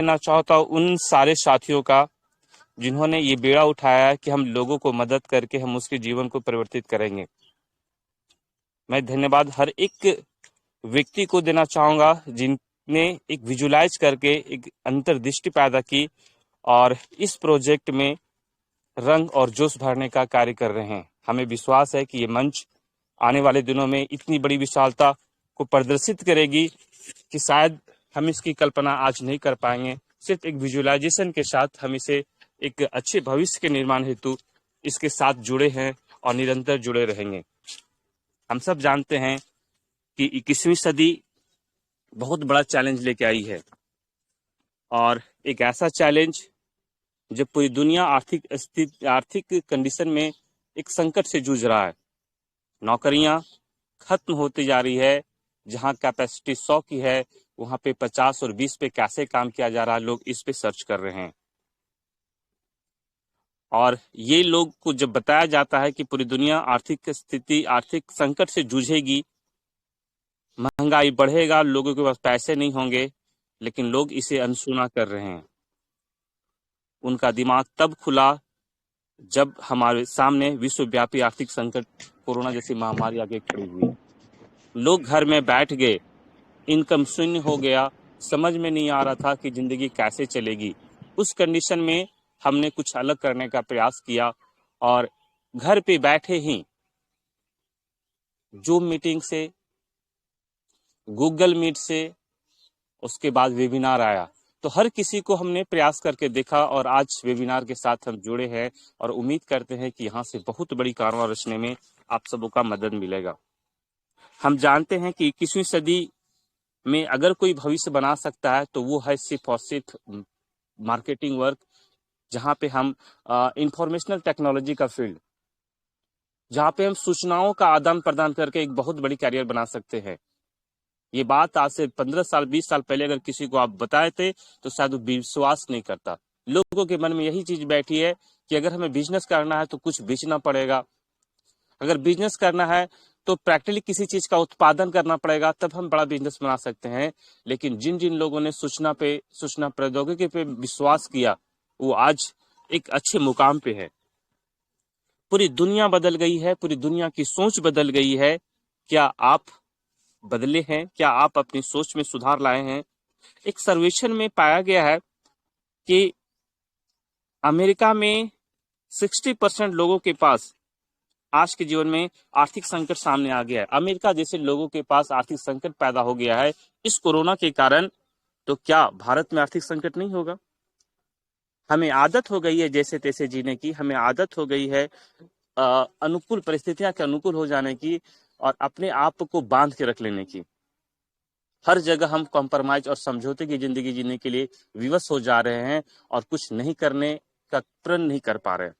देना चाहता हूँ उन सारे साथियों का जिन्होंने ये बेड़ा उठाया कि हम लोगों को मदद करके हम उसके जीवन को परिवर्तित करेंगे। मैं धन्यवाद हर एक व्यक्ति को देना चाहूँगा जिनने एक विजुलाइज करके एक अंतर्दृष्टि पैदा की और इस प्रोजेक्ट में रंग और जोश भरने का कार्य कर रहे हैं। हमें विश्वास है कि ये मंच आने वाले दिनों में इतनी बड़ी विशालता को प्रदर्शित करेगी कि शायद हम इसकी कल्पना आज नहीं कर पाएंगे। सिर्फ एक विजुअलाइजेशन के साथ हम इसे एक अच्छे भविष्य के निर्माण हेतु इसके साथ जुड़े हैं और निरंतर जुड़े रहेंगे। हम सब जानते हैं कि 21वीं सदी बहुत बड़ा चैलेंज लेके आई है और एक ऐसा चैलेंज जब पूरी दुनिया आर्थिक कंडीशन में एक संकट से जूझ रहा है। नौकरियां खत्म होती जा रही है। जहां कैपेसिटी 100 की है वहां पे 50 और 20 पे कैसे काम किया जा रहा है, लोग इस पे सर्च कर रहे हैं। और ये लोग को जब बताया जाता है कि पूरी दुनिया आर्थिक संकट से जूझेगी, महंगाई बढ़ेगा, लोगों के पास पैसे नहीं होंगे, लेकिन लोग इसे अनसुना कर रहे हैं। उनका दिमाग तब खुला जब हमारे सामने विश्वव्यापी आर्थिक संकट कोरोना जैसी महामारी आगे खड़ी हुई। लोग घर में बैठ गए, इनकम शून्य हो गया, समझ में नहीं आ रहा था कि जिंदगी कैसे चलेगी। उस कंडीशन में हमने कुछ अलग करने का प्रयास किया और घर पे बैठे ही जूम मीटिंग से, गूगल मीट से, उसके बाद वेबिनार आया, तो हर किसी को हमने प्रयास करके देखा और आज वेबिनार के साथ हम जुड़े हैं और उम्मीद करते हैं कि यहाँ से बहुत बड़ी कार्रवाई रचने में आप सबों का मदद मिलेगा। हम जानते हैं कि 21वीं सदी में अगर कोई भविष्य बना सकता है तो वो है सिर्फ और सिर्फ मार्केटिंग वर्क, जहाँ पे हम इंफॉर्मेशनल टेक्नोलॉजी का फील्ड, जहाँ पे हम सूचनाओं का आदान प्रदान करके एक बहुत बड़ी कैरियर बना सकते हैं। ये बात आज से 15 साल 20 साल पहले अगर किसी को आप बताए थे तो शायद वो विश्वास नहीं करता। लोगों के मन में यही चीज बैठी है कि अगर हमें बिजनेस करना है तो कुछ बेचना पड़ेगा, अगर बिजनेस करना है तो प्रैक्टिकली किसी चीज का उत्पादन करना पड़ेगा, तब हम बड़ा बिजनेस बना सकते हैं। लेकिन जिन जिन लोगों ने सूचना प्रौद्योगिकी पे विश्वास किया वो आज एक अच्छे मुकाम पे है। पूरी दुनिया बदल गई है, पूरी दुनिया की सोच बदल गई है। क्या आप बदले हैं? क्या आप अपनी सोच में सुधार लाए हैं? एक सर्वेक्षण में पाया गया है कि अमेरिका में 60% लोगों के पास आज के जीवन में आर्थिक संकट सामने आ गया है। अमेरिका जैसे लोगों के पास आर्थिक संकट पैदा हो गया है इस कोरोना के कारण, तो क्या भारत में आर्थिक संकट नहीं होगा? हमें आदत हो गई है जैसे तैसे जीने की, हमें आदत हो गई है अनुकूल परिस्थितियां के अनुकूल हो जाने की और अपने आप को बांध के रख लेने की। हर जगह हम कॉम्प्रोमाइज और समझौते की जिंदगी जीने के लिए विवश हो जा रहे हैं और कुछ नहीं करने का प्रण नहीं कर पा रहे।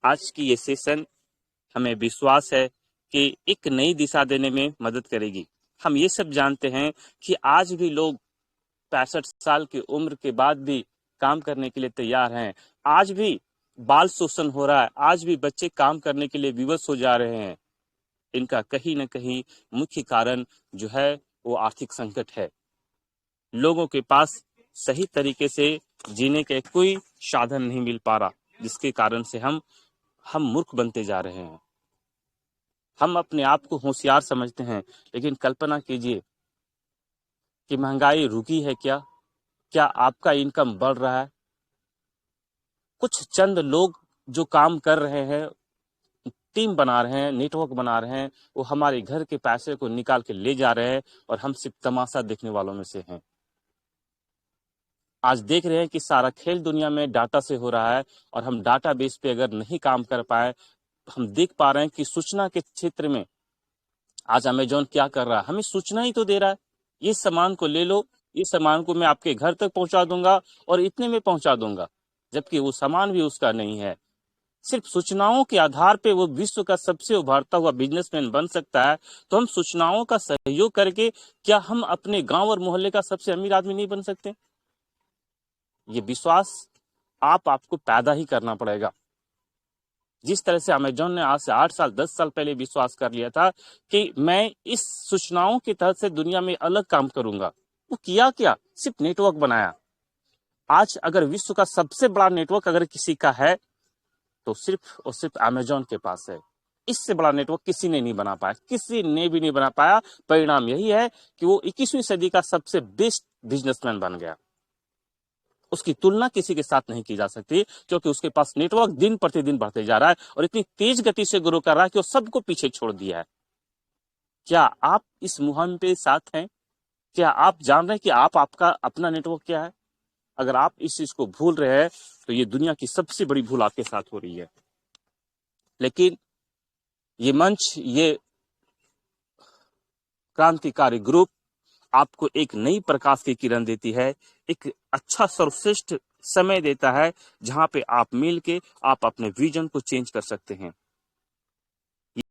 आज की ये सेशन हमें विश्वास है कि एक नई दिशा देने में मदद करेगी। हम ये सब जानते हैं कि आज भी लोग 65 साल की उम्र के बाद भी काम करने के लिए तैयार हैं। आज भी बाल शोषण हो रहा है, आज भी बच्चे काम करने के लिए विवश हो जा रहे हैं। इनका कहीं न कहीं मुख्य कारण जो है वो आर्थिक संकट है। लोगों के पास सही तरीके से जीने के कोई साधन नहीं मिल पा रहा, जिसके कारण से हम मूर्ख बनते जा रहे हैं। हम अपने आप को होशियार समझते हैं, लेकिन कल्पना कीजिए कि महंगाई रुकी है क्या? क्या आपका इनकम बढ़ रहा है? कुछ चंद लोग जो काम कर रहे हैं, टीम बना रहे हैं, नेटवर्क बना रहे हैं, वो हमारे घर के पैसे को निकाल के ले जा रहे हैं और हम सिर्फ तमाशा देखने वालों में से हैं। आज देख रहे हैं कि सारा खेल दुनिया में डाटा से हो रहा है और हम डाटा बेस पे अगर नहीं काम कर पाए, हम देख पा रहे हैं कि सूचना के क्षेत्र में आज अमेजोन क्या कर रहा है, हमें सूचना ही तो दे रहा है, ये सामान को ले लो, ये सामान को मैं आपके घर तक पहुंचा दूंगा और इतने में पहुंचा दूंगा, जबकि वो सामान भी उसका नहीं है। सिर्फ सूचनाओं के आधार पे वो विश्व का सबसे उभरता हुआ बिजनेसमैन बन सकता है, तो हम सूचनाओं का सहयोग करके क्या हम अपने गांव और मोहल्ले का सबसे अमीर आदमी नहीं बन सकते? ये विश्वास आपको पैदा ही करना पड़ेगा। जिस तरह से अमेजोन ने आज से 8 साल 10 साल पहले विश्वास कर लिया था कि मैं इस सूचनाओं के तहत से दुनिया में अलग काम करूंगा, वो किया क्या? सिर्फ नेटवर्क बनाया। आज अगर विश्व का सबसे बड़ा नेटवर्क अगर किसी का है तो सिर्फ और सिर्फ अमेजॉन के पास है। इससे बड़ा नेटवर्क किसी ने नहीं बना पाया, किसी ने भी नहीं बना पाया। परिणाम यही है कि वो 21वीं सदी का सबसे बेस्ट बिजनेसमैन बन गया। उसकी तुलना किसी के साथ नहीं की जा सकती, क्योंकि उसके पास नेटवर्क दिन प्रतिदिन बढ़ते जा रहा है और इतनी तेज गति से ग्रो कर रहा है कि वो सबको पीछे छोड़ दिया है। क्या आप इस मुहिम पे साथ हैं? क्या आप जान रहे हैं कि आपका अपना नेटवर्क क्या है? अगर आप इस चीज को भूल रहे हैं तो ये दुनिया की सबसे बड़ी भूल आपके साथ हो रही है। लेकिन ये मंच, ये क्रांतिकारी ग्रुप आपको एक नई प्रकाश की किरण देती है, एक अच्छा सर्वश्रेष्ठ समय देता है जहां पे आप मिल के आप अपने विजन को चेंज कर सकते हैं।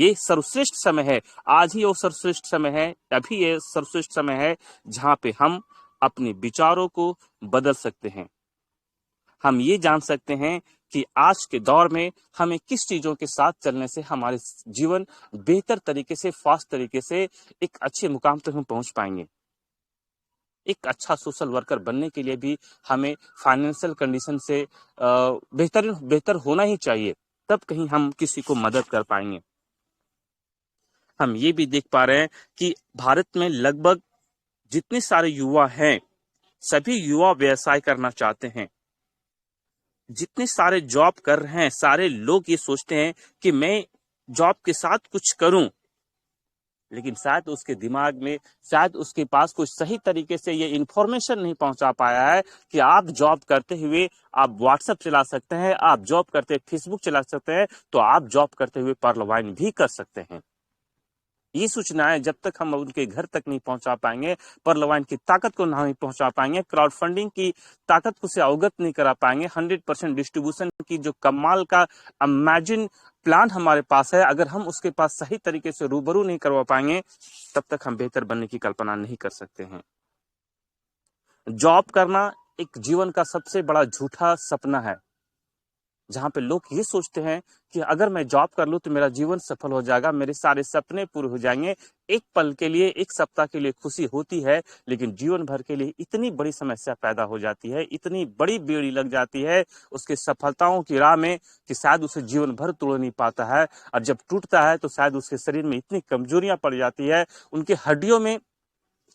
ये सर्वश्रेष्ठ समय है, आज ही वो सर्वश्रेष्ठ समय है, अभी ये सर्वश्रेष्ठ समय है जहां पे हम अपने विचारों को बदल सकते हैं। हम ये जान सकते हैं कि आज के दौर में हमें किस चीजों के साथ चलने से हमारे जीवन बेहतर तरीके से, फास्ट तरीके से एक अच्छे मुकाम तक हम पहुंच पाएंगे। एक अच्छा सोशल वर्कर बनने के लिए भी हमें फाइनेंशियल कंडीशन से बेहतर होना ही चाहिए, तब कहीं हम किसी को मदद कर पाएंगे। हम ये भी देख पा रहे हैं कि भारत में लगभग जितने सारे युवा हैं, सभी युवा व्यवसाय करना चाहते हैं। जितने सारे जॉब कर रहे हैं, सारे लोग ये सोचते हैं कि मैं जॉब के साथ कुछ करूं, लेकिन शायद उसके दिमाग में, शायद उसके पास कुछ सही तरीके से ये इंफॉर्मेशन नहीं पहुंचा पाया है कि आप जॉब करते हुए आप व्हाट्सएप चला सकते हैं, आप जॉब करते फेसबुक चला सकते हैं, तो आप जॉब करते हुए पर्लवाइन भी कर सकते हैं। ये सूचनाएं जब तक हम उनके घर तक नहीं पहुंचा पाएंगे, पर्लवाइन की ताकत को नहीं पहुंचा पाएंगे, क्राउड फंडिंग की ताकत को से अवगत नहीं करा पाएंगे, 100% डिस्ट्रीब्यूशन की जो कमाल का इमेजिन प्लान हमारे पास है, अगर हम उसके पास सही तरीके से रूबरू नहीं करवा पाएंगे, तब तक हम बेहतर बनने की कल्पना नहीं कर सकते हैं। जॉब करना एक जीवन का सबसे बड़ा झूठा सपना है, जहां पे लोग ये सोचते हैं कि अगर मैं जॉब कर लूं तो मेरा जीवन सफल हो जाएगा, मेरे सारे सपने पूरे हो जाएंगे। एक पल के लिए, एक सप्ताह के लिए खुशी होती है, लेकिन जीवन भर के लिए इतनी बड़ी समस्या पैदा हो जाती है, इतनी बड़ी बेड़ी लग जाती है उसके सफलताओं की राह में कि शायद उसे जीवन भर तोड़ नहीं पाता है। और जब टूटता है तो शायद उसके शरीर में इतनी कमजोरियां पड़ जाती है, उनके हड्डियों में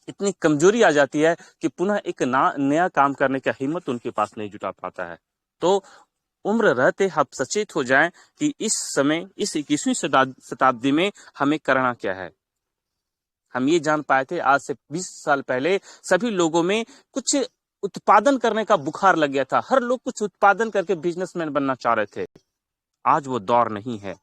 इतनी कमजोरी आ जाती है कि पुनः एक नया काम करने का हिम्मत उनके पास नहीं जुटा पाता है। तो उम्र रहते हम सचेत हो जाएं कि इस समय, इस 21वीं शताब्दी में हमें करना क्या है। हम ये जान पाए थे आज से 20 साल पहले सभी लोगों में कुछ उत्पादन करने का बुखार लग गया था, हर लोग कुछ उत्पादन करके बिजनेसमैन बनना चाह रहे थे। आज वो दौर नहीं है।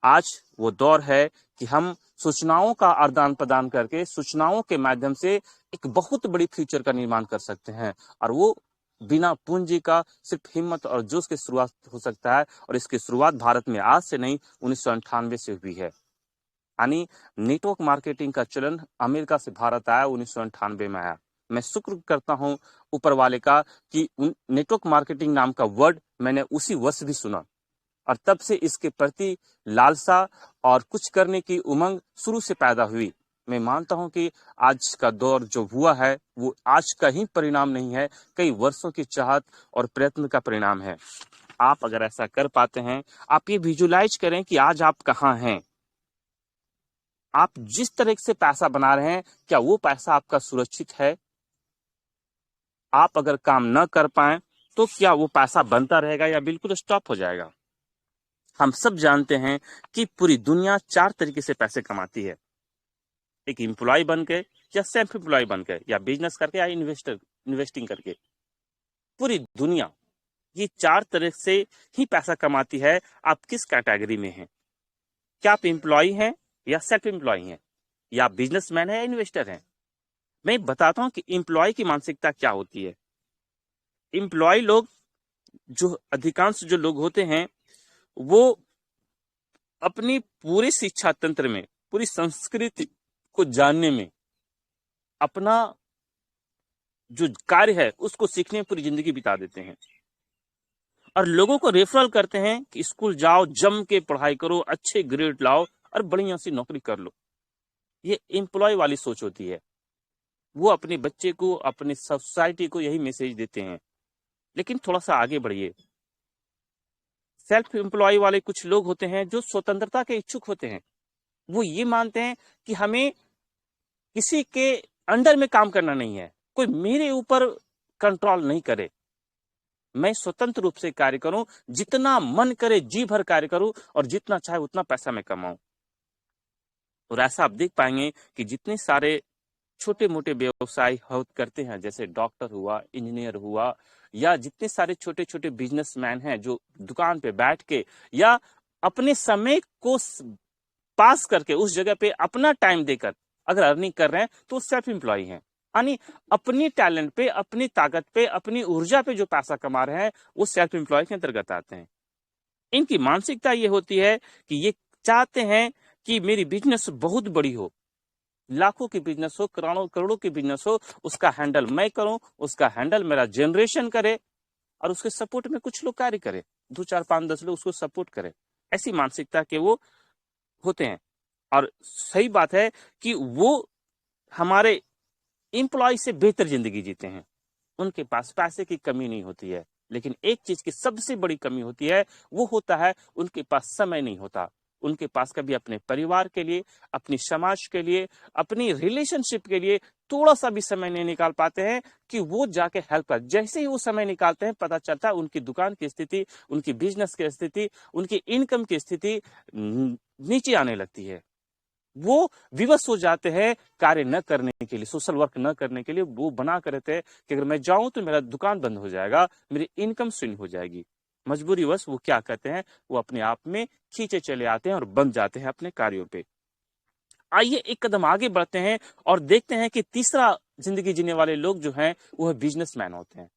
आज वो दौर है कि हम सूचनाओं का आदान प्रदान करके, सूचनाओं के माध्यम से एक बहुत बड़ी फ्यूचर का निर्माण कर सकते हैं, और वो बिना पूंजी का सिर्फ हिम्मत और जोश की शुरुआत हो सकता है। और इसकी शुरुआत भारत में आज से नहीं, 1998 से हुई है। यानी नेटवर्क मार्केटिंग का चलन अमेरिका से भारत आया, 1998 में आया। मैं शुक्र करता हूं ऊपर वाले का कि नेटवर्क मार्केटिंग नाम का वर्ड मैंने उसी वर्ष भी सुना, और तब से इसके प्रति लालसा और कुछ करने की उमंग शुरू से पैदा हुई। मैं मानता हूं कि आज का दौर जो हुआ है वो आज का ही परिणाम नहीं है, कई वर्षों की चाहत और प्रयत्न का परिणाम है। आप अगर ऐसा कर पाते हैं, आप ये विजुलाइज करें कि आज आप कहाँ हैं। आप जिस तरह से पैसा बना रहे हैं, क्या वो पैसा आपका सुरक्षित है? आप अगर काम न कर पाए तो क्या वो पैसा बनता रहेगा या बिल्कुल स्टॉप हो जाएगा? हम सब जानते हैं कि पूरी दुनिया 4 तरीके से पैसे कमाती है, एक एम्प्लॉय बन के, या सेल्फ एम्प्लॉय बन के, या बिजनेस करके, या इन्वेस्टिंग करके। पूरी दुनिया ये 4 तरह से ही पैसा कमाती है। आप किस कैटेगरी में हैं? क्या आप एम्प्लॉय हैं या सेल्फ एम्प्लॉय हैं, या बिजनेसमैन है या इन्वेस्टर हैं? मैं बताता हूं कि एम्प्लॉय की मानसिकता क्या होती है। एम्प्लॉय लोग, जो अधिकांश जो लोग होते हैं, वो अपनी पूरी शिक्षा तंत्र में, पूरी संस्कृति को जानने में, अपना जो कार्य है उसको सीखने में पूरी जिंदगी बिता देते हैं, और लोगों को रेफरल करते हैं कि स्कूल जाओ, जम के पढ़ाई करो, अच्छे ग्रेड लाओ और बढ़िया सी नौकरी कर लो। ये एम्प्लॉय वाली सोच होती है। वो अपने बच्चे को, अपने सोसाइटी को यही मैसेज देते हैं। लेकिन थोड़ा सा आगे बढ़िए। सेल्फ एम्प्लॉय वाले कुछ लोग होते हैं जो स्वतंत्रता के इच्छुक होते हैं। वो ये मानते हैं कि हमें किसी के अंडर में काम करना नहीं है, कोई मेरे ऊपर कंट्रोल नहीं करे, मैं स्वतंत्र रूप से कार्य करूं, जितना मन करे जी भर कार्य करूं और जितना चाहे उतना पैसा मैं कमाऊं। और ऐसा आप देख पाएंगे कि जितने सारे छोटे मोटे व्यवसाय करते हैं, जैसे डॉक्टर हुआ, इंजीनियर हुआ, या जितने सारे छोटे छोटे बिजनेसमैन हैं जो दुकान पे बैठ के या अपने समय को पास करके उस जगह पे अपना टाइम देकर अगर अर्निंग कर रहे हैं तो सेल्फ एम्प्लॉय हैं। यानी अपनी टैलेंट पे, अपनी ताकत पे, अपनी ऊर्जा पे जो पैसा कमा रहे हैं वो सेल्फ एम्प्लॉय के अंतर्गत आते हैं। इनकी मानसिकता ये होती है कि ये चाहते हैं कि मेरी बिजनेस बहुत बड़ी हो, लाखों की बिजनेस हो, करोड़ों करोड़ों की बिजनेस हो, उसका हैंडल मैं करूं, उसका हैंडल मेरा जनरेशन करे और उसके सपोर्ट में कुछ लोग कार्य करें, 2 4 5 10 लोग उसको सपोर्ट करें। ऐसी मानसिकता के वो होते हैं। और सही बात है कि वो हमारे एम्प्लॉय से बेहतर जिंदगी जीते हैं। उनके पास पैसे की कमी नहीं होती है, लेकिन एक चीज की सबसे बड़ी कमी होती है, वो होता है उनके पास समय नहीं होता। उनके पास कभी अपने परिवार के लिए, अपनी समाज के लिए, अपनी रिलेशनशिप के लिए थोड़ा सा भी समय नहीं निकाल पाते हैं कि वो जाके हेल्प कर। जैसे ही वो समय निकालते हैं पता चलता है उनकी दुकान की स्थिति, उनकी बिजनेस की स्थिति, उनकी इनकम की स्थिति नीचे आने लगती है। वो विवश हो जाते हैं कार्य न करने के लिए, सोशल वर्क न करने के लिए। वो बना कर रहते हैं कि अगर मैं जाऊं तो मेरा दुकान बंद हो जाएगा, मेरी इनकम शून्य हो जाएगी। मजबूरीवश वो क्या करते हैं, वो अपने आप में खींचे चले आते हैं और बंद जाते हैं अपने कार्यों पे। आइए एक कदम आगे बढ़ते हैं और देखते हैं कि तीसरा जिंदगी जीने वाले लोग जो हैं वो है बिजनेसमैन होते हैं,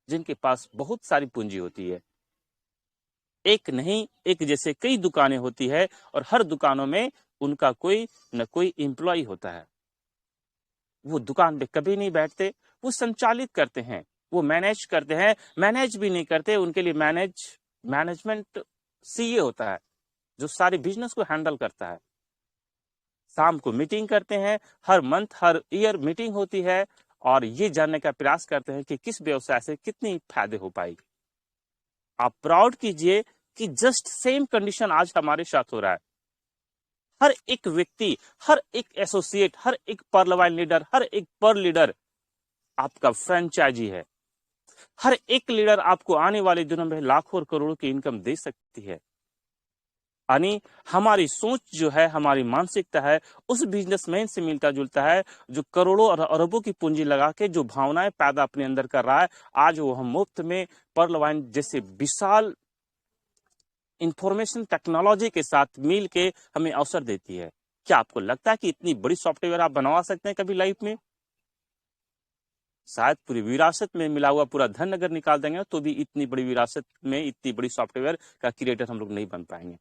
जिनके पास बहुत सारी पूंजी होती है। एक नहीं, एक जैसे कई दुकानें होती है और हर दुकानों में उनका कोई न कोई एम्प्लॉय होता है। वो दुकान पे कभी नहीं बैठते, वो संचालित करते हैं, वो मैनेज करते हैं। मैनेज भी नहीं करते, उनके लिए मैनेजमेंट सीए होता है जो सारे बिजनेस को हैंडल करता है। शाम को मीटिंग करते हैं, हर मंथ हर ईयर मीटिंग होती है और ये जानने का प्रयास करते हैं कि किस व्यवसाय से कितनी फायदे हो पाएगी। आप प्राउड कीजिए कि जस्ट सेम कंडीशन आज हमारे साथ हो रहा है। हर एक व्यक्ति, हर एक एसोसिएट, हर एक पर लाइन लीडर, हर एक पर लीडर आपका फ्रेंचाइजी है। हर एक लीडर आपको आने वाले दिनों में लाखों और करोड़ों की इनकम दे सकती है। यानी हमारी सोच जो है, हमारी मानसिकता है, उस बिजनेसमैन से मिलता जुलता है जो करोड़ों और अरबों की पूंजी लगा के जो भावनाएं पैदा अपने अंदर कर रहा है। आज वो हम मुफ्त में पर्ल वाइन जैसे विशाल इंफॉर्मेशन टेक्नोलॉजी के साथ मिल के हमें अवसर देती है। क्या आपको लगता है कि इतनी बड़ी सॉफ्टवेयर आप बनवा सकते हैं कभी लाइफ में? शायद पूरी विरासत में मिला हुआ पूरा धन अगर निकाल देंगे तो भी इतनी बड़ी विरासत में इतनी बड़ी सॉफ्टवेयर का क्रिएटर हम लोग नहीं बन पाएंगे।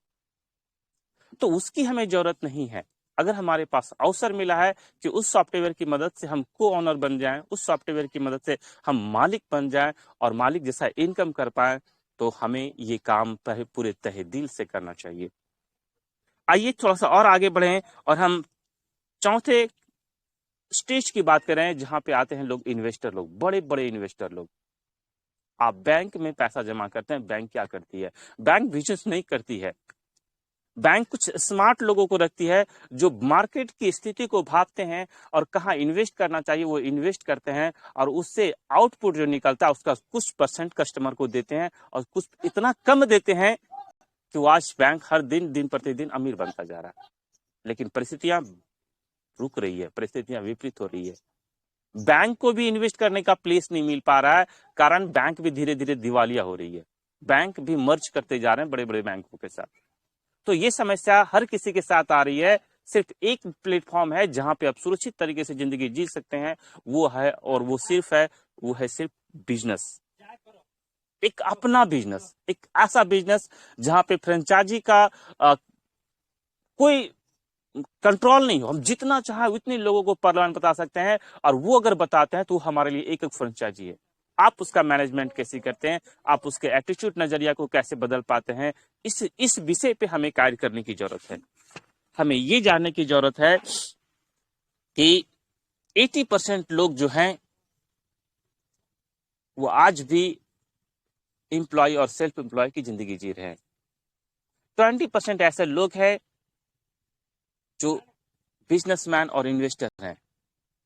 तो उसकी हमें जरूरत नहीं है। अगर हमारे पास अवसर मिला है कि उस सॉफ्टवेयर की मदद से हम को ओनर बन जाएं, उस सॉफ्टवेयर की मदद से हम मालिक बन जाएं और मालिक जैसा इनकम कर पाएं, तो हमें ये काम पूरे तहे दिल से करना चाहिए। आइए थोड़ा सा और आगे बढ़ें और हम चौथे स्टेज की बात करें, जहां पे आते हैं लोग इन्वेस्टर लोग, बड़े बड़े इन्वेस्टर लोग। आप बैंक में पैसा जमा करते हैं, बैंक क्या करती है? बैंक बिजनेस नहीं करती है। बैंक कुछ स्मार्ट लोगों को रखती है जो मार्केट की स्थिति को भापते हैं और कहाँ इन्वेस्ट करना चाहिए वो इन्वेस्ट करते हैं, और उससे आउटपुट जो निकलता है उसका कुछ परसेंट कस्टमर को देते हैं, और कुछ इतना कम देते हैं कि वो आज बैंक हर दिन प्रतिदिन अमीर बनता जा रहा है। लेकिन परिस्थितियां रुक रही है, परिस्थितियां विपरीत हो रही है। बैंक को भी इन्वेस्ट करने का प्लेस नहीं मिल पा रहा है, कारण बैंक भी धीरे धीरे दिवालिया हो रही है। बैंक भी मर्ज करते जा रहे हैं बड़े बड़े बैंकों के साथ। तो ये समस्या हर किसी के साथ आ रही है। सिर्फ एक प्लेटफॉर्म है जहां पे आप सुरक्षित तरीके से जिंदगी जी सकते हैं, वो है, और वो है सिर्फ बिजनेस। एक अपना बिजनेस, एक ऐसा बिजनेस जहां पे फ्रेंचाइजी का कोई कंट्रोल नहीं हो। हम जितना चाहे उतने लोगों को परलाइन बता सकते हैं, और वो अगर बताते हैं तो हमारे लिए एक फ्रेंचाइजी है। आप उसका मैनेजमेंट कैसे करते हैं, आप उसके एटीट्यूड नजरिया को कैसे बदल पाते हैं, इस विषय पे हमें कार्य करने की जरूरत है। हमें ये जानने की जरूरत है कि 80% लोग जो हैं वो आज भी एम्प्लॉय और सेल्फ एम्प्लॉय की जिंदगी जी रहे हैं। 20% ऐसे लोग हैं जो बिजनेसमैन और इन्वेस्टर हैं।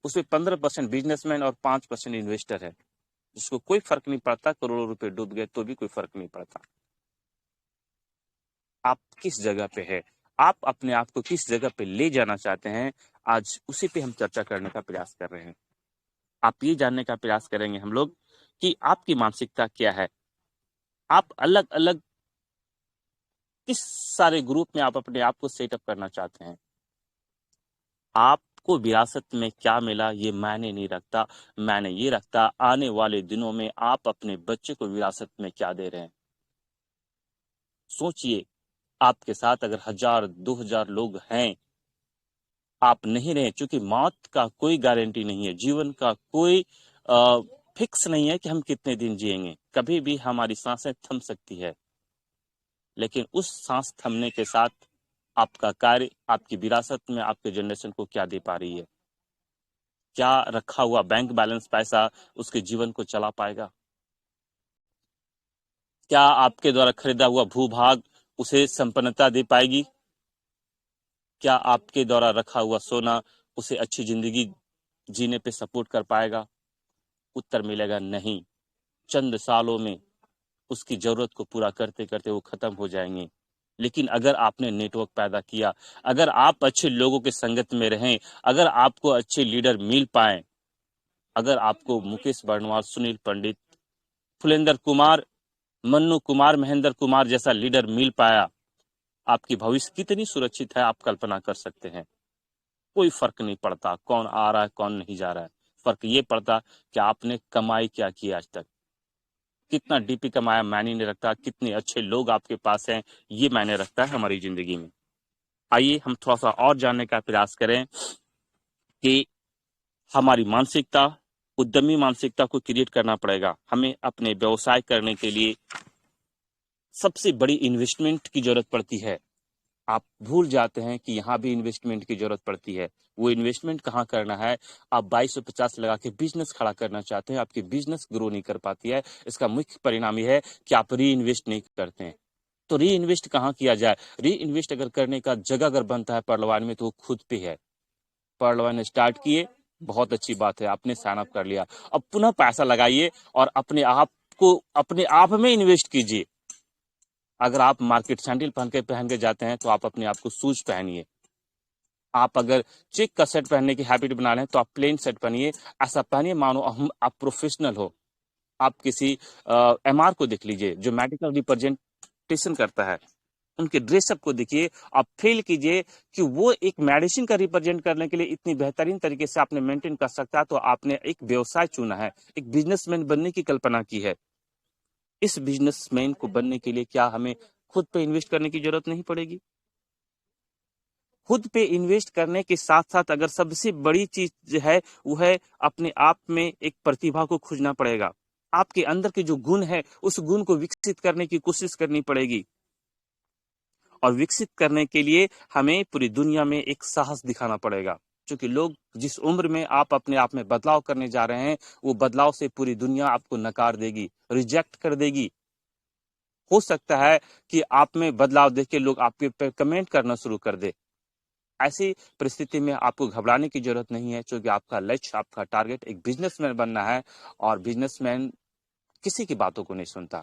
उसमें 15% बिजनेसमैन और 5% इन्वेस्टर है, जिसको कोई फर्क नहीं पड़ता, करोड़ों रुपए डूब गए तो भी कोई फर्क नहीं पड़ता। आप किस जगह पे है, आप अपने आप को किस जगह पे ले जाना चाहते हैं, आज उसी पे हम चर्चा करने का प्रयास कर रहे हैं। आप ये जानने का प्रयास करेंगे हम लोग कि आपकी मानसिकता क्या है, आप अलग अलग किस सारे ग्रुप में आप अपने आप को सेटअप करना चाहते हैं। आपको विरासत में क्या मिला ये मायने नहीं रखता, मायने ये रखता आने वाले दिनों में आप अपने बच्चे को विरासत में क्या दे रहे हैं। सोचिए, आपके साथ अगर 1000-2000 लोग हैं, आप नहीं रहे, क्योंकि मौत का कोई गारंटी नहीं है, जीवन का कोई फिक्स नहीं है कि हम कितने दिन जिएंगे, कभी भी हमारी सांसें थम सकती है। लेकिन उस सांस थमने के साथ आपका कार्य, आपकी विरासत में आपके जनरेशन को क्या दे पा रही है, क्या रखा हुआ बैंक बैलेंस पैसा उसके जीवन को चला पाएगा, क्या आपके द्वारा खरीदा हुआ भूभाग उसे संपन्नता दे पाएगी, क्या आपके द्वारा रखा हुआ सोना उसे अच्छी जिंदगी जीने पे सपोर्ट कर पाएगा। उत्तर मिलेगा नहीं। चंद सालों में उसकी जरूरत को पूरा करते करते वो खत्म हो जाएंगे। लेकिन अगर आपने नेटवर्क पैदा किया, अगर आप अच्छे लोगों के संगत में रहें, अगर आपको अच्छे लीडर मिल पाए, अगर आपको मुकेश बर्णवाल, सुनील पंडित, फुलेंद्र कुमार, मन्नू कुमार, महेंद्र कुमार जैसा लीडर मिल पाया, आपकी भविष्य कितनी सुरक्षित है आप कल्पना कर सकते हैं। कोई फर्क नहीं पड़ता कौन आ रहा है कौन नहीं जा रहा है, फर्क ये पड़ता कि आपने कमाई क्या की आज तक, कितना डीपी कमाया मायने नहीं रखता, कितने अच्छे लोग आपके पास हैं ये मायने रखता है हमारी जिंदगी में। आइए हम थोड़ा सा और जानने का प्रयास करें कि हमारी मानसिकता, उद्यमी मानसिकता को क्रिएट करना पड़ेगा। हमें अपने व्यवसाय करने के लिए सबसे बड़ी इन्वेस्टमेंट की जरूरत पड़ती है। आप भूल जाते हैं कि यहाँ भी इन्वेस्टमेंट की जरूरत पड़ती है। वो इन्वेस्टमेंट कहाँ करना है, आप 2250 लगा के बिजनेस खड़ा करना चाहते हैं, आपकी बिजनेस ग्रो नहीं कर पाती है। इसका मुख्य परिणाम यह है कि आप री इन्वेस्ट नहीं करते हैं। तो री इन्वेस्ट कहाँ किया जाए, री इन्वेस्ट अगर करने का जगह अगर बनता है पर्लवान में तो वो खुद पे है। पर्लवान ने स्टार्ट किए, बहुत अच्छी बात है, आपने साइन अप कर लिया, अब पुनः पैसा लगाइए और अपने आप को अपने आप में इन्वेस्ट कीजिए। अगर आप मार्केट सैंडल पहन के जाते हैं तो आप अपने आप को शूज पहनिए। आप अगर चेक का सेट पहनने की हैबिट बना रहे हैं तो आप प्लेन सेट पहनिए, ऐसा पहनिए मानो हम आप प्रोफेशनल हो। आप किसी एमआर को देख लीजिए जो मेडिकल रिप्रेजेंटेशन करता है, उनके ड्रेसअप को देखिए, आप फील कीजिए कि वो एक मेडिसिन का रिप्रेजेंट करने के लिए इतनी बेहतरीन तरीके से आपने मेंटेन कर सकता है, तो आपने एक व्यवसाय चुना है, एक बिजनेसमैन बनने की कल्पना की है। इस बिजनेसमैन को बनने के लिए क्या हमें खुद पे इन्वेस्ट करने की जरूरत नहीं पड़ेगी? खुद पे इन्वेस्ट करने के साथ साथ अगर सबसे बड़ी चीज है वो है अपने आप में एक प्रतिभा को खोजना पड़ेगा। आपके अंदर के जो गुण है उस गुण को विकसित करने की कोशिश करनी पड़ेगी, और विकसित करने के लिए हमें पूरी दुनिया में एक साहस दिखाना पड़ेगा। क्योंकि लोग जिस उम्र में आप अपने आप में बदलाव करने जा रहे हैं वो बदलाव से पूरी दुनिया आपको नकार देगी, रिजेक्ट कर देगी। हो सकता है कि आप में बदलाव देख के लोग आपके पे कमेंट करना शुरू कर दे। ऐसी परिस्थिति में आपको घबराने की जरूरत नहीं है, क्योंकि आपका लक्ष्य, आपका टारगेट एक बिजनेसमैन बनना है, और बिजनेसमैन किसी की बातों को नहीं सुनता।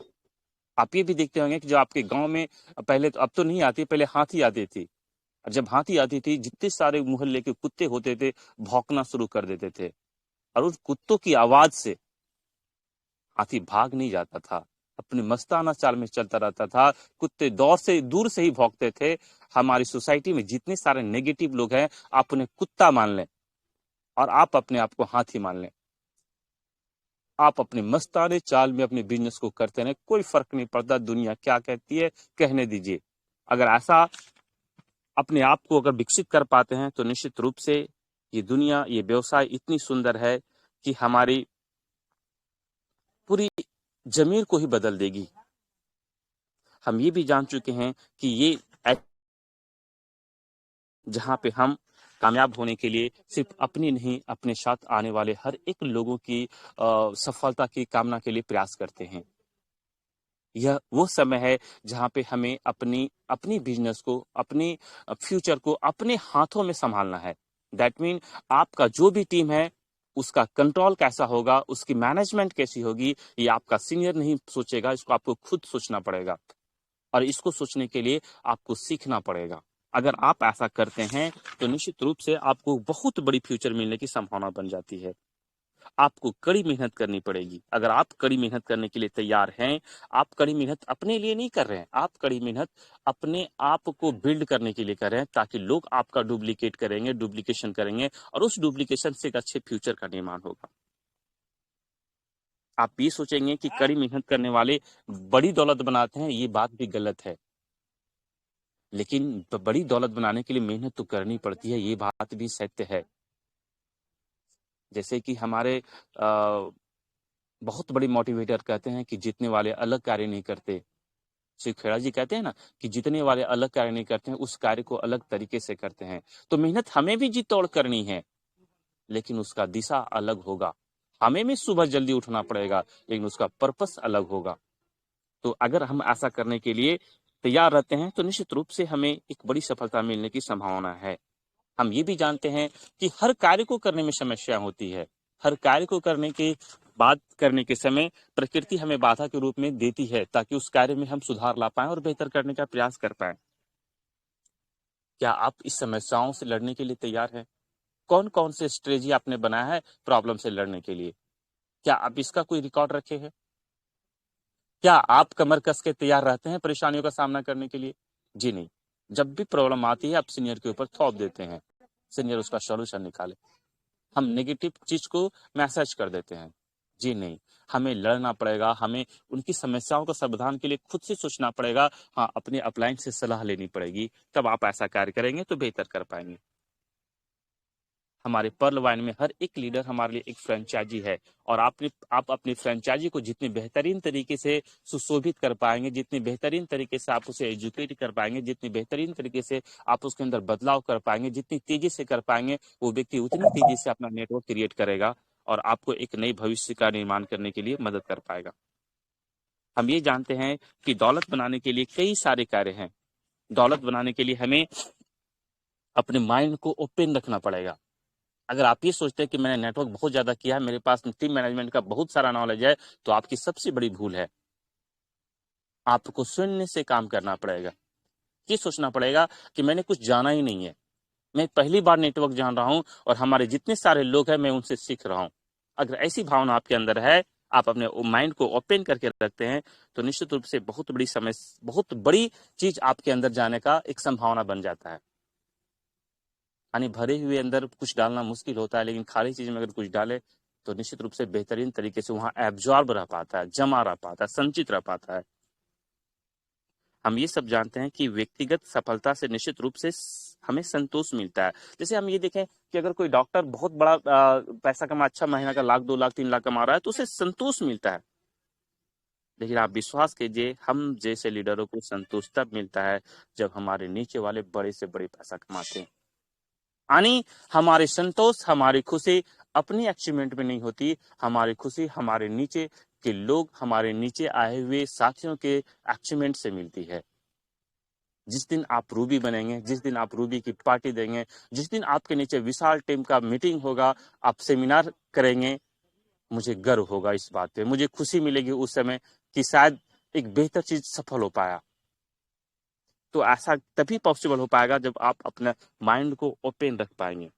आप ये भी देखते होंगे कि जो आपके गांव में पहले, तो अब तो नहीं आती, पहले हाथी आती थी, और जब हाथी आती थी जितने सारे मोहल्ले के कुत्ते होते थे भौंकना शुरू कर देते थे, और उस कुत्तों की आवाज से हाथी भाग नहीं जाता था, अपने मस्ताना चाल में चलता रहता था। कुत्ते दौर से दूर से ही भौंकते थे। हमारी सोसाइटी में जितने सारे नेगेटिव लोग हैं आप उन्हें कुत्ता मान लें और आप अपने आप को हाथी मान लें। आप अपने मस्ताने चाल में अपने बिजनेस को करते रहें, कोई फर्क नहीं पड़ता दुनिया क्या कहती है, कहने दीजिए। अगर ऐसा अपने आप को अगर विकसित कर पाते हैं तो निश्चित रूप से ये दुनिया, ये व्यवसाय इतनी सुंदर है कि हमारी पूरी जमीर को ही बदल देगी। हम ये भी जान चुके हैं कि ये जहां पे हम कामयाब होने के लिए सिर्फ अपनी नहीं, अपने साथ आने वाले हर एक लोगों की सफलता की कामना के लिए प्रयास करते हैं। यह वो समय है जहाँ पे हमें अपनी अपनी बिज़नेस को, अपनी फ्यूचर को अपने हाथों में सँभालना है। दैट मीन आपका जो भी टीम है, उसका कंट्रोल कैसा होगा, उसकी मैनेजमेंट कैसी होगी, ये आपका सीनियर नहीं सोचेगा, इसको आपको खुद सोचना पड़ेगा। और इसको सोचने के लिए आपको सीखना पड़ेगा। अगर आप ऐसा करते हैं, तो निश्चित रूप से आपको बहुत बड़ी फ्यूचर मिलने की संभावना बन जाती है। आपको कड़ी मेहनत करनी पड़ेगी। अगर आप कड़ी मेहनत करने के लिए तैयार हैं, आप कड़ी मेहनत अपने लिए नहीं कर रहे हैं, आप कड़ी मेहनत अपने आप को बिल्ड करने के लिए कर रहे हैं, ताकि लोग आपका डुप्लीकेट करेंगे, डुप्लीकेशन करेंगे और उस डुप्लीकेशन से एक अच्छे फ्यूचर का निर्माण होगा। आप ये सोचेंगे कि कड़ी मेहनत करने वाले बड़ी दौलत बनाते हैं, ये बात भी गलत है। लेकिन बड़ी दौलत बनाने के लिए मेहनत तो करनी पड़ती है, ये बात भी सत्य है। जैसे कि हमारे बहुत बड़े मोटिवेटर कहते हैं कि जीतने वाले अलग कार्य नहीं करते। श्री खेड़ा जी कहते हैं ना कि जीतने वाले अलग कार्य नहीं करते हैं, उस कार्य को अलग तरीके से करते हैं। तो मेहनत हमें भी जी तोड़ करनी है, लेकिन उसका दिशा अलग होगा। हमें भी सुबह जल्दी उठना पड़ेगा, लेकिन उसका पर्पस अलग होगा। तो अगर हम ऐसा करने के लिए तैयार रहते हैं, तो निश्चित रूप से हमें एक बड़ी सफलता मिलने की संभावना है। हम ये भी जानते हैं कि हर कार्य को करने में समस्या होती है। हर कार्य को करने के बाद करने के समय प्रकृति हमें बाधा के रूप में देती है, ताकि उस कार्य में हम सुधार ला पाएँ और बेहतर करने का प्रयास कर पाएँ। क्या आप इस समस्याओं से लड़ने के लिए तैयार हैं? कौन-कौन से स्ट्रेटजी आपने बनाया है प्रॉब्लम से लड़ने के लिए? क्या आप इसका कोई रिकॉर्ड रखे हैं? क्या आप कमर कस के तैयार रहते हैं परेशानियों का सामना करने के लिए? जी नहीं। जब भी प्रॉब्लम आती है, आप सीनियर के ऊपर थोप देते हैं। सीनियर उसका सॉल्यूशन निकाले। हम नेगेटिव चीज़ को मैसेज कर देते हैं। जी नहीं, हमें लड़ना पड़ेगा, हमें उनकी समस्याओं का समाधान के लिए खुद से सोचना पड़ेगा। हाँ, अपने अपलाइन से सलाह लेनी पड़ेगी, तब आप ऐसा कार्य करेंगे तो बेहतर कर पाएँगे। हमारे पर्ल वाइन में हर एक लीडर हमारे लिए एक फ्रेंचाइजी है, और आप अपनी फ्रेंचाइजी को जितने बेहतरीन तरीके से सुशोभित कर पाएँगे, जितनी बेहतरीन तरीके से आप उसे एजुकेट कर पाएँगे, जितनी बेहतरीन तरीके से आप उसके अंदर बदलाव कर पाएँगे, जितनी तेज़ी से कर पाएँगे, वो व्यक्ति उतनी तेज़ी से अपना नेटवर्क क्रिएट करेगा और आपको एक नए भविष्य का निर्माण करने के लिए मदद कर पाएगा। हम ये जानते हैं कि दौलत बनाने के लिए कई सारे कार्य हैं। दौलत बनाने के लिए हमें अपने माइंड को ओपन रखना पड़ेगा। अगर आप ये सोचते हैं कि मैंने नेटवर्क बहुत ज़्यादा किया है, मेरे पास टीम मैनेजमेंट का बहुत सारा नॉलेज है, तो आपकी सबसे बड़ी भूल है। आपको शून्य से काम करना पड़ेगा। ये सोचना पड़ेगा कि मैंने कुछ जाना ही नहीं है। मैं पहली बार नेटवर्क जान रहा हूँ और हमारे जितने सारे लोग हैं, मैं उनसे सीख रहा हूँ। अगर ऐसी भावना आपके अंदर है, आप अपने माइंड को ओपन करके रखते हैं, तो निश्चित रूप से बहुत बड़ी चीज़ आपके अंदर जाने का एक संभावना बन जाता है। यानी भरे हुए अंदर कुछ डालना मुश्किल होता है, लेकिन खाली चीज़ में अगर कुछ डालें, तो निश्चित रूप से बेहतरीन तरीके से वहाँ एब्ज़ॉर्ब रह पाता है, जमा रह पाता है, संचित रह पाता है। हम ये सब जानते हैं कि व्यक्तिगत सफलता से निश्चित रूप से हमें संतोष मिलता है। जैसे हम ये देखें कि अगर कोई डॉक्टर बहुत बड़ा पैसा अच्छा महीना का 1 लाख, 2 लाख, 3 लाख कमा रहा है, तो उसे संतोष मिलता है। लेकिन आप विश्वास कीजिए, हम जैसे लीडरों को संतोष तब मिलता है, जब हमारे नीचे वाले बड़े से बड़े पैसा कमाते हैं। यानी हमारे संतोष, हमारी खुशी अपनी अचीवमेंट में नहीं होती, हमारी खुशी हमारे नीचे के लोग, हमारे नीचे आए हुए साथियों के अचीवमेंट से मिलती है। जिस दिन आप रूबी बनेंगे, जिस दिन आप रूबी की पार्टी देंगे, जिस दिन आपके नीचे विशाल टीम का मीटिंग होगा, आप सेमिनार करेंगे, मुझे गर्व होगा इस बात पे। मुझे खुशी मिलेगी उस समय कि शायद एक बेहतर चीज़ सफल हो पाया। तो ऐसा तभी पॉसिबल हो पाएगा जब आप अपना माइंड को ओपन रख पाएँगे।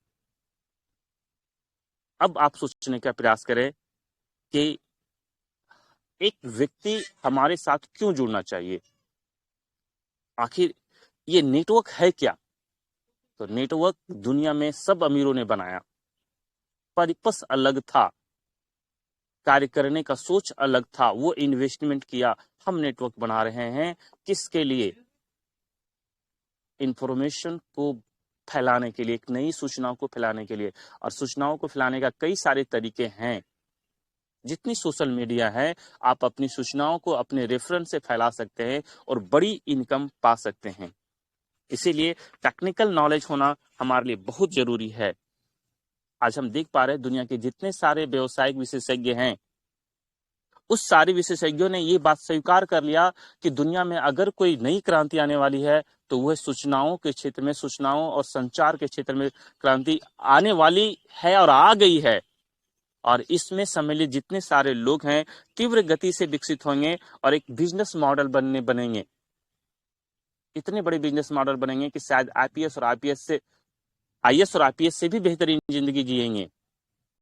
अब आप सोचने का प्रयास करें कि एक व्यक्ति हमारे साथ क्यों जुड़ना चाहिए? आखिर ये नेटवर्क है क्या? तो नेटवर्क दुनिया में सब अमीरों ने बनाया। पर्पस अलग था, कार्य करने का सोच अलग था, वो इन्वेस्टमेंट किया। हम नेटवर्क बना रहे हैं किसके लिए? इंफॉर्मेशन को फैलाने के लिए, एक नई सूचनाओं को फैलाने के लिए। और सूचनाओं को फैलाने का कई सारे तरीके हैं। जितनी सोशल मीडिया है, आप अपनी सूचनाओं को अपने रेफरेंस से फैला सकते हैं और बड़ी इनकम पा सकते हैं। इसीलिए टेक्निकल नॉलेज होना हमारे लिए बहुत जरूरी है। आज हम देख पा रहे हैं दुनिया के जितने सारे व्यावसायिक विशेषज्ञ हैं, उस सारे विशेषज्ञों ने ये बात स्वीकार कर लिया कि दुनिया में अगर कोई नई क्रांति आने वाली है तो वह सूचनाओं के क्षेत्र में, सूचनाओं और संचार के क्षेत्र में क्रांति आने वाली है और आ गई है। और इसमें सम्मिलित जितने सारे लोग हैं तीव्र गति से विकसित होंगे और एक बिजनेस मॉडल बनेंगे, इतने बड़े बिजनेस मॉडल बनेंगे कि शायद आईएएस और आईपीएस से भी बेहतरीन जिंदगी जिएंगे।